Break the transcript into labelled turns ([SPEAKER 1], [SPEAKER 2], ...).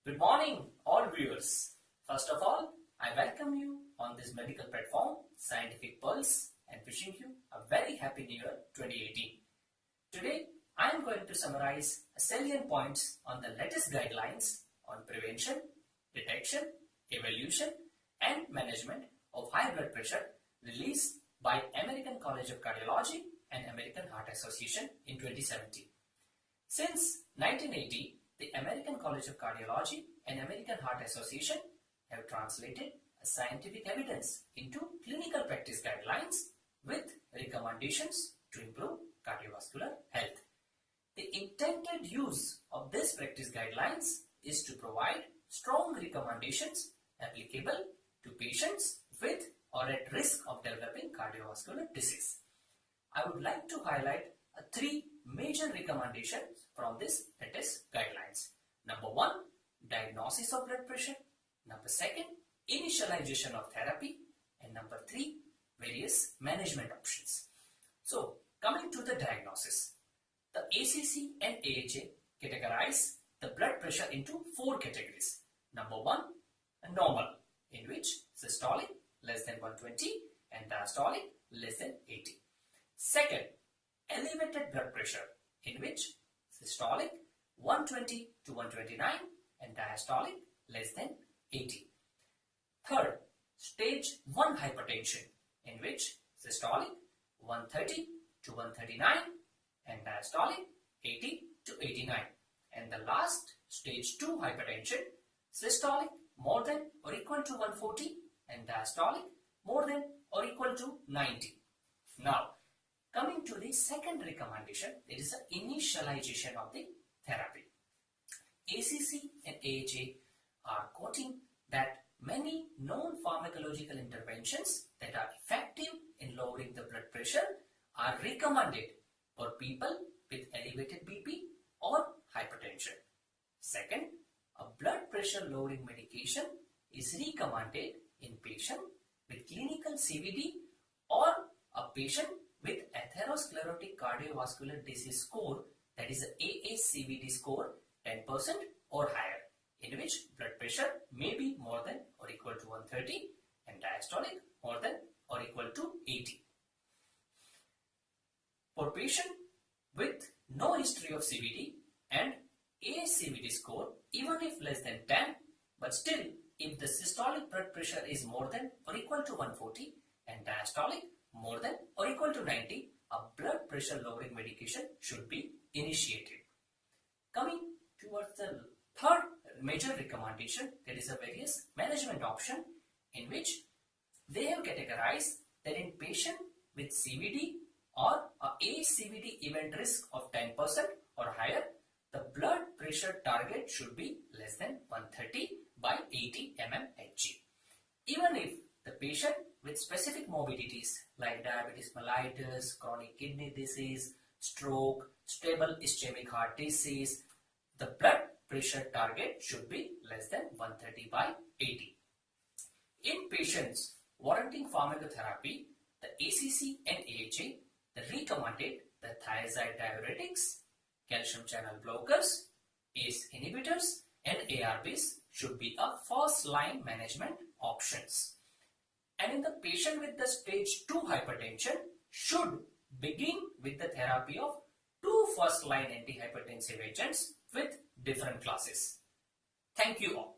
[SPEAKER 1] Good morning, all viewers. First of all, I welcome you on this medical platform, Scientific Pulse, and wishing you a very happy New Year 2018. Today, I am going to summarize salient points on the latest guidelines on prevention, detection, evaluation, and management of high blood pressure released by American College of Cardiology and American Heart Association in 2017. Since 1980, the American College of Cardiology and American Heart Association have translated scientific evidence into clinical practice guidelines with recommendations to improve cardiovascular health. The intended use of these practice guidelines is to provide strong recommendations applicable to patients with or at risk of developing cardiovascular disease. I would like to highlight three major recommendations from this latest guidelines. Number one, diagnosis of blood pressure. Number second, initialization of therapy. And number three, various management options. So, coming to the diagnosis. The ACC and AHA categorize the blood pressure into four categories. Number one, normal, in which systolic less than 120 and diastolic less than 80. Second, elevated blood pressure, in which systolic 120 to 129 and diastolic less than 80. Third, stage 1 hypertension, in which systolic 130 to 139 and diastolic 80 to 89. And the last, stage 2 hypertension, systolic more than or equal to 140 and diastolic more than or equal to 90. Now, coming to the second recommendation, it is the initialization of the therapy. ACC and AHA are quoting that many known pharmacological interventions that are effective in lowering the blood pressure are recommended for people with elevated BP or hypertension. Second, a blood pressure lowering medication is recommended in patient with clinical CVD or a patient with atherosclerotic cardiovascular disease score, that is AACVD score 10% or higher, in which blood pressure may be more than or equal to 130 and diastolic more than or equal to 80. For patient with no history of CVD and AACVD score, even if less than 10, but still if the systolic blood pressure is more than or equal to 140 and diastolic more than or equal to 90, a blood pressure lowering medication should be initiated. Coming towards the third major recommendation, there is a various management option in which they have categorized that in patient with CVD or a ACVD event risk of 10% or higher, the blood pressure target should be less than 130 by 80 mmHg. Even if the patient with specific morbidities like diabetes mellitus, chronic kidney disease, stroke, stable ischemic heart disease, the blood pressure target should be less than 130 by 80. In patients warranting pharmacotherapy, the ACC and AHA recommended the thiazide diuretics, calcium channel blockers, ACE inhibitors, and ARBs should be a first-line management options. And in the patient with the stage 2 hypertension, should begin with the therapy of two first-line antihypertensive agents with different classes. Thank you all.